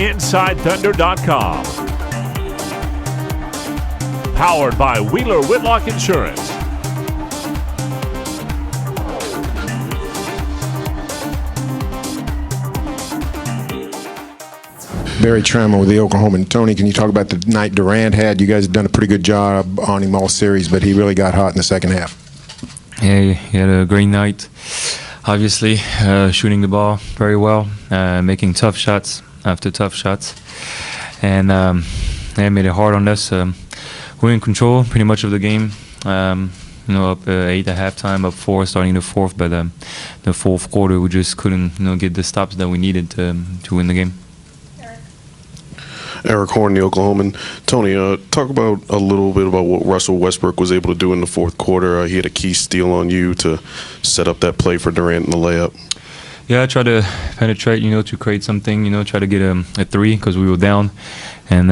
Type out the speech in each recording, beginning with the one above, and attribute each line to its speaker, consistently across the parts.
Speaker 1: InsideThunder.com. Powered by Wheeler Whitlock Insurance.
Speaker 2: Barry Trammell with the Oklahoman. Tony, can you talk about the night Durant had? You guys have done a pretty good job on him all series, but he really got hot in the second half.
Speaker 3: Yeah, he had a great night. Obviously, shooting the ball very well, making tough shots after tough shots, and they made it hard on us. We're in control pretty much of the game. Up 8 at halftime, up 4 starting the fourth, but the fourth quarter we just couldn't get the stops that we needed to win the game.
Speaker 4: Eric Horn, the Oklahoman. Tony, talk about a little bit about what Russell Westbrook was able to do in the fourth quarter. He had a key steal on you to set up that play for Durant in the layup.
Speaker 3: Yeah, I tried to penetrate, to create something, try to get a three because we were down, and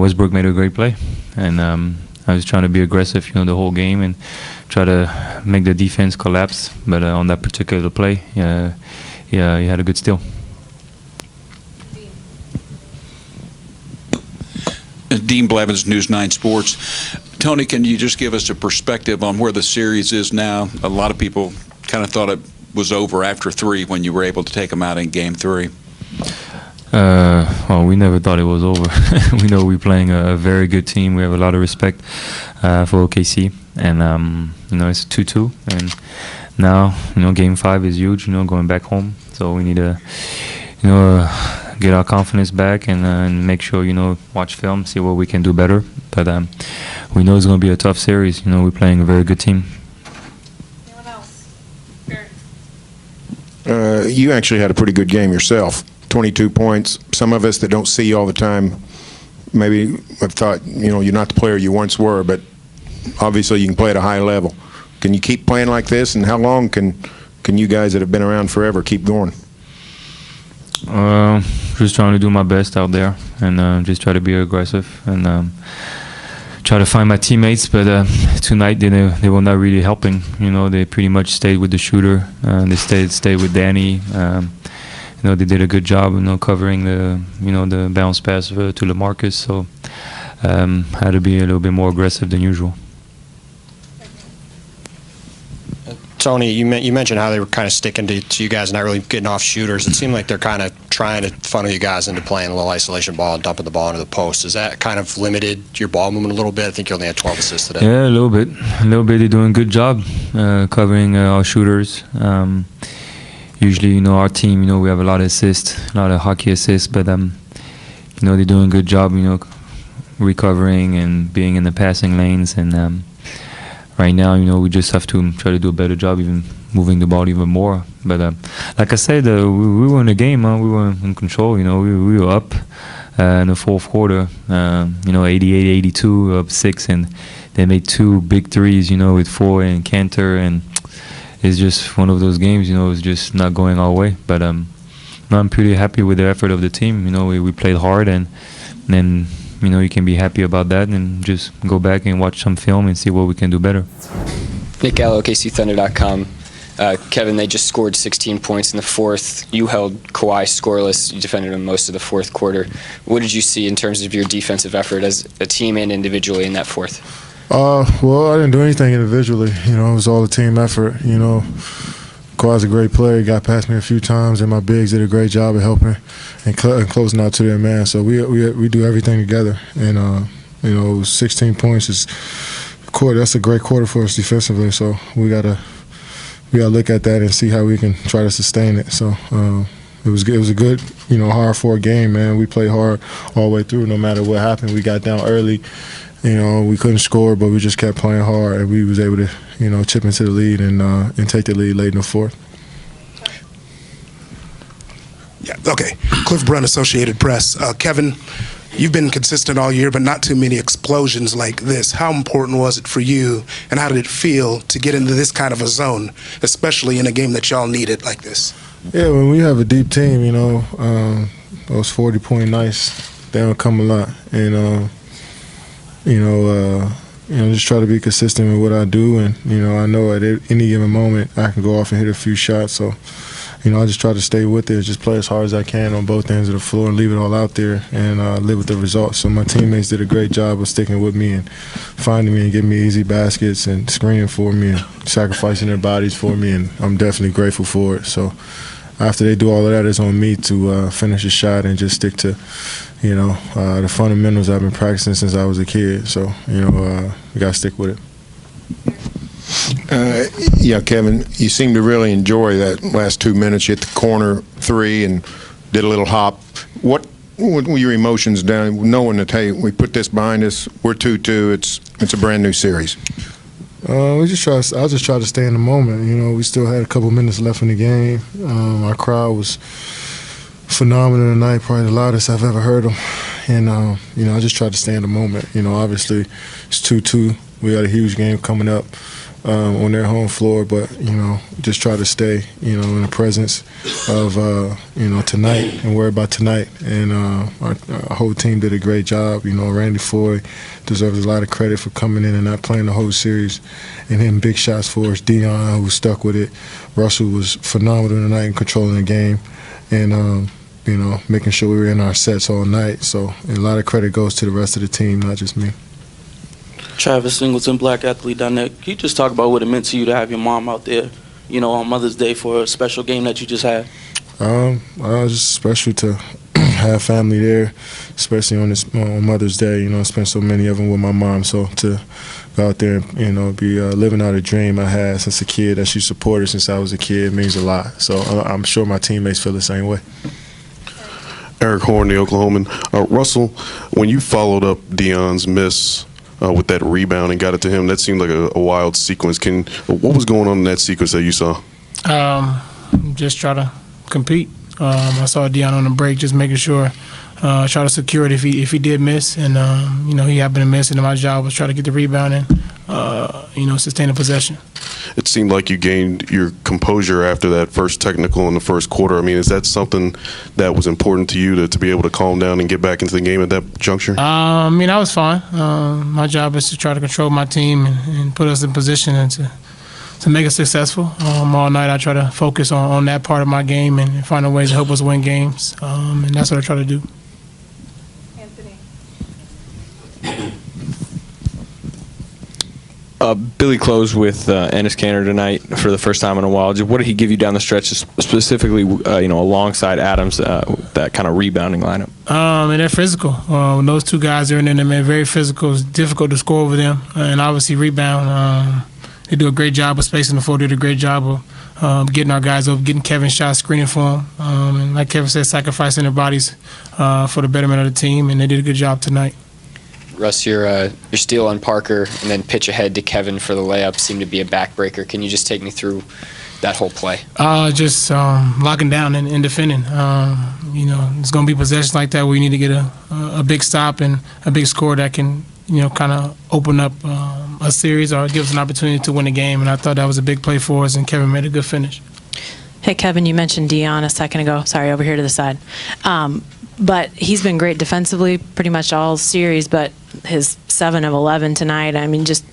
Speaker 3: Westbrook made a great play, and I was trying to be aggressive, the whole game and try to make the defense collapse, but on that particular play, he had a good steal.
Speaker 5: Dean Blevins, News 9 Sports. Tony, can you just give us a perspective on where the series is now? A lot of people kind of thought it was over after 3 when you were able to take them out in Game 3.
Speaker 3: Well, we never thought it was over. We know we're playing a very good team. We have a lot of respect for OKC, and it's 2-2, and now Game 5 is huge. Going back home, so we need to get our confidence back and make sure watch film, see what we can do better. But we know it's going to be a tough series. We're playing a very good team.
Speaker 6: Anyone else?
Speaker 2: You actually had a pretty good game yourself. 22 points. Some of us that don't see you all the time maybe have thought you're not the player you once were, but obviously you can play at a high level. Can you keep playing like this, and how long can you guys that have been around forever keep going?
Speaker 3: Just trying to do my best out there, and just try to be aggressive and try to find my teammates. But tonight they were not really helping. They pretty much stayed with the shooter. They stayed with Danny. They did a good job, covering the bounce pass to LaMarcus. So had to be a little bit more aggressive than usual.
Speaker 7: Tony, you mentioned how they were kind of sticking to you guys, not really getting off shooters. It seemed like they're kind of trying to funnel you guys into playing a little isolation ball and dumping the ball into the post. Has that kind of limited your ball movement a little bit? I think you only had 12 assists today.
Speaker 3: Yeah, a little bit. They're doing a good job covering our shooters. Usually, our team, we have a lot of assists, a lot of hockey assists, but they're doing a good job, recovering and being in the passing lanes, and right now, we just have to try to do a better job, even moving the ball even more. But like I said, we were in the game. We were in control. We were up in the fourth quarter. 88-82, up 6, and they made 2 big threes. With 4 and Cantor, and it's just one of those games. It's just not going our way. But I'm pretty happy with the effort of the team. We played hard, and then. You can be happy about that and just go back and watch some film and see what we can do better.
Speaker 8: Nick Gallo, OKCThunder.com. Kevin, they just scored 16 points in the fourth. You held Kawhi scoreless. You defended him most of the fourth quarter. What did you see in terms of your defensive effort as a team and individually in that fourth?
Speaker 9: Well, I didn't do anything individually. It was all a team effort. Kawhi's a great player. He got past me a few times, and my bigs did a great job of helping and closing out to their man. So we do everything together. And 16 points is quarter. That's a great quarter for us defensively. So we gotta look at that and see how we can try to sustain it. So it was good. It was a good, hard-fought game, man. We played hard all the way through. No matter what happened, we got down early. We couldn't score, but we just kept playing hard, and we was able to, chip into the lead and take the lead late in the fourth.
Speaker 10: Yeah, okay. Cliff Brunt, Associated Press. Kevin, you've been consistent all year, but not too many explosions like this. How important was it for you, and how did it feel to get into this kind of a zone, especially in a game that y'all needed like this?
Speaker 9: Yeah, when we have a deep team, those 40-point nights, they don't come a lot. And, just try to be consistent with what I do, and I know at any given moment I can go off and hit a few shots. So, I just try to stay with it, just play as hard as I can on both ends of the floor and leave it all out there and live with the results. So my teammates did a great job of sticking with me and finding me and giving me easy baskets and screening for me and sacrificing their bodies for me, and I'm definitely grateful for it. So after they do all of that, it's on me to finish a shot and just stick to, the fundamentals I've been practicing since I was a kid. So, we got to stick with it.
Speaker 2: Yeah, Kevin, you seem to really enjoy that last 2 minutes. You hit the corner three and did a little hop. What were your emotions down, knowing that, hey, we put this behind us, we're 2-2, it's a brand new series?
Speaker 9: I just try to stay in the moment. We still had a couple minutes left in the game. Our crowd was phenomenal tonight, probably the loudest I've ever heard them. And, I just tried to stay in the moment. Obviously it's 2-2. We got a huge game coming up on their home floor, but, just try to stay, in the presence of, tonight and worry about tonight. And our whole team did a great job. Randy Foy deserves a lot of credit for coming in and not playing the whole series and hitting big shots for us. Dion, who stuck with it. Russell was phenomenal tonight in controlling the game and, making sure we were in our sets all night. So a lot of credit goes to the rest of the team, not just me.
Speaker 11: Travis Singleton, BlackAthlete.net. Can you just talk about what it meant to you to have your mom out there, on Mother's Day for a special game that you just had?
Speaker 9: It's just special to have family there, especially on Mother's Day. I spent so many of them with my mom. So to go out there and, be living out a dream I had since a kid that she supported since I was a kid means a lot. So I'm sure my teammates feel the same way.
Speaker 4: Eric Horn, the Oklahoman. Russell, when you followed up Dion's miss with that rebound and got it to him, that seemed like a wild sequence. What was going on in that sequence that you saw?
Speaker 12: Just try to compete. I saw Dion on the break, just making sure, try to secure it if he did miss, and he happened to miss, and my job was try to get the rebound and sustain the possession.
Speaker 4: It seemed like you gained your composure after that first technical in the first quarter. I mean, is that something that was important to you to be able to calm down and get back into the game at that juncture?
Speaker 12: I was fine. My job is to try to control my team and put us in position and to make us successful. All night I try to focus on that part of my game and find a way to help us win games, and that's what I try to do.
Speaker 6: Anthony.
Speaker 13: Billy closed with Enes Kanter tonight for the first time in a while. What did he give you down the stretch, specifically, alongside Adams, that kind of rebounding lineup?
Speaker 12: And they're physical. When those two guys are in there, they're very physical. It's difficult to score over them, and obviously rebound. They do a great job of spacing the floor. They did a great job of getting our guys up, getting Kevin's shot, screening for him. And like Kevin said, sacrificing their bodies for the betterment of the team, and they did a good job tonight.
Speaker 8: Russ, your steal on Parker and then pitch ahead to Kevin for the layup seemed to be a backbreaker. Can you just take me through that whole play?
Speaker 12: Just locking down and defending. It's going to be possessions like that where you need to get a big stop and a big score that can, kind of open up a series or give us an opportunity to win a game. And I thought that was a big play for us, and Kevin made a good finish.
Speaker 6: Hey, Kevin, you mentioned Dion a second ago. Sorry, over here to the side. But he's been great defensively pretty much all series, but his 7 of 11 tonight, just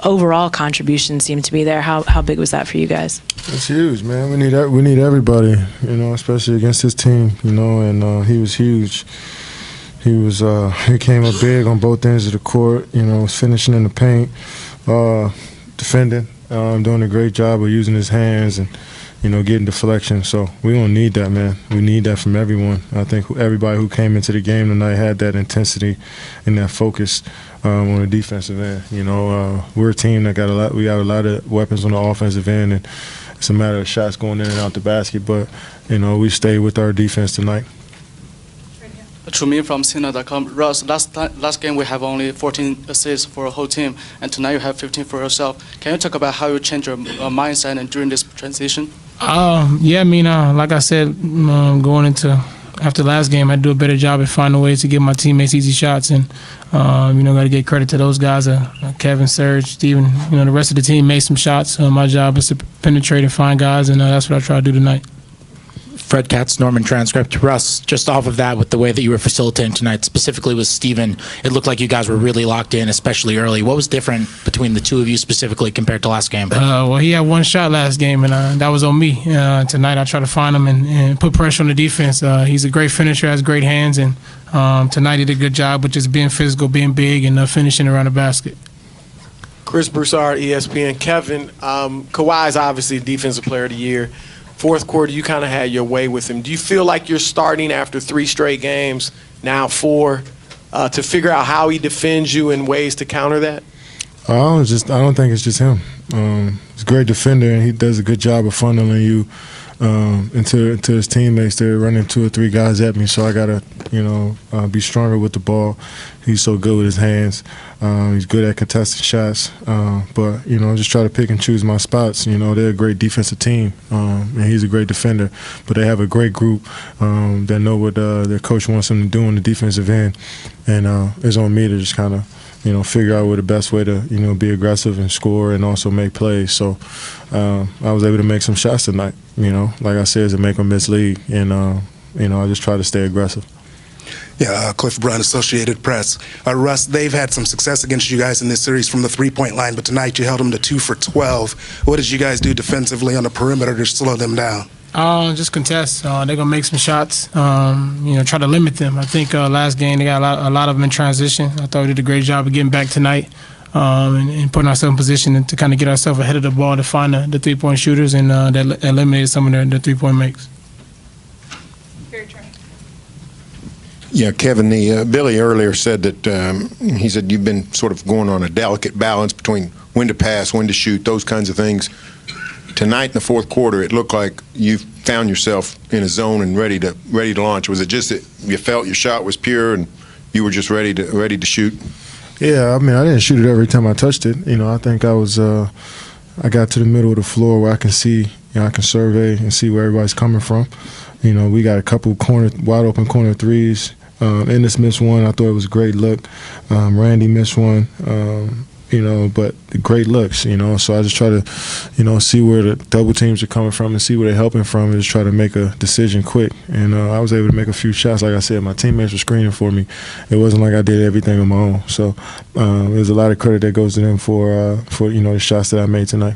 Speaker 6: overall contribution seemed to be there. How big was that for you guys?
Speaker 9: It's huge, man. We need everybody, especially against this team, and he was huge. He came up big on both ends of the court, was finishing in the paint, defending, doing a great job of using his hands and getting deflection. So we don't need that, man. We need that from everyone. I think everybody who came into the game tonight had that intensity and that focus on the defensive end. We're a team that we got a lot of weapons on the offensive end, and it's a matter of shots going in and out the basket. But we stayed with our defense tonight.
Speaker 11: Trumin from Cena.com. Russ, last game we have only 14 assists for a whole team, and tonight you have 15 for yourself. Can you talk about how you change your mindset and during this transition?
Speaker 12: Like I said, going into after last game, I do a better job at finding ways to give my teammates easy shots, and got to get credit to those guys, Kevin, Serge, Steven. The rest of the team made some shots. My job is to penetrate and find guys, and that's what I try to do tonight.
Speaker 14: Fred Katz, Norman transcript. Russ, just off of that, with the way that you were facilitating tonight, specifically with Steven, it looked like you guys were really locked in, especially early. What was different between the two of you specifically compared to last game?
Speaker 12: Well, he had one shot last game, and that was on me. Tonight I try to find him and put pressure on the defense. He's a great finisher, has great hands, and tonight he did a good job with just being physical, being big, and finishing around the basket.
Speaker 15: Chris Broussard, ESPN. Kevin, Kawhi is obviously Defensive Player of the Year. Fourth quarter, you kind of had your way with him. Do you feel like you're starting after 3 straight games, now 4, to figure out how he defends you and ways to counter that?
Speaker 9: I don't think it's just him. He's a great defender, and he does a good job of funneling you into his teammates. They're running 2 or 3 guys at me, so I gotta, be stronger with the ball. He's so good with his hands. He's good at contesting shots. But just try to pick and choose my spots. They're a great defensive team, and he's a great defender. But they have a great group that know what their coach wants them to do on the defensive end, and it's on me to just kind of figure out what the best way to, be aggressive and score and also make plays. So I was able to make some shots tonight, like I said, to make them mislead. And, I just try to stay aggressive.
Speaker 10: Yeah, Cliff Brunt, Associated Press. Russ, they've had some success against you guys in this series from the three-point line, but tonight you held them to 2 for 12. What did you guys do defensively on the perimeter to slow them down?
Speaker 12: Just contest. They're gonna make some shots. Try to limit them. I think last game they got a lot of them in transition. I thought we did a great job of getting back tonight and putting ourselves in position to kind of get ourselves ahead of the ball to find the 3-point shooters, and that eliminated some of their 3-point makes.
Speaker 2: Yeah, Kevin, Billy earlier said that he said you've been sort of going on a delicate balance between when to pass, when to shoot, those kinds of things. Tonight in the fourth quarter, it looked like you found yourself in a zone and ready to launch. Was it just that you felt your shot was pure and you were just ready to shoot?
Speaker 9: Yeah, I mean, I didn't shoot it every time I touched it. I think I got to the middle of the floor where I can see, I can survey and see where everybody's coming from. We got a couple wide open corner threes. Ennis missed one. I thought it was a great look. Randy missed one. But great looks, So I just try to, see where the double teams are coming from and see where they're helping from and just try to make a decision quick. And I was able to make a few shots. Like I said, my teammates were screening for me. It wasn't like I did everything on my own. So there's a lot of credit that goes to them for the shots that I made tonight.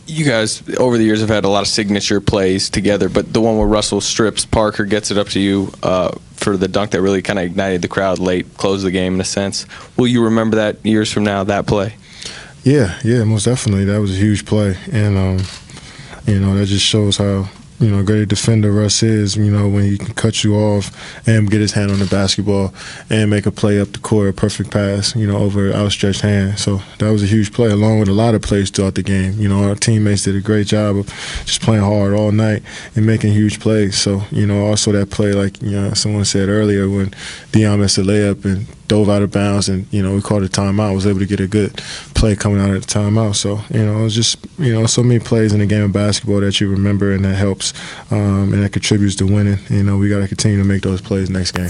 Speaker 13: You guys, over the years, have had a lot of signature plays together, but the one where Russell strips Parker, gets it up to you for the dunk that really kind of ignited the crowd late, closed the game in a sense. Will you remember that years from now, that play?
Speaker 9: Yeah, most definitely. That was a huge play, and that just shows how great a defender Russ is, when he can cut you off and get his hand on the basketball and make a play up the court, a perfect pass, over an outstretched hand. So that was a huge play, along with a lot of plays throughout the game. Our teammates did a great job of just playing hard all night and making huge plays. So, also that play, like, someone said earlier, when Dion missed a layup and dove out of bounds and, we called a timeout, was able to get a good play coming out of the timeout. So, it was just, so many plays in the game of basketball that you remember and that helps and that contributes to winning. We got to continue to make those plays next game.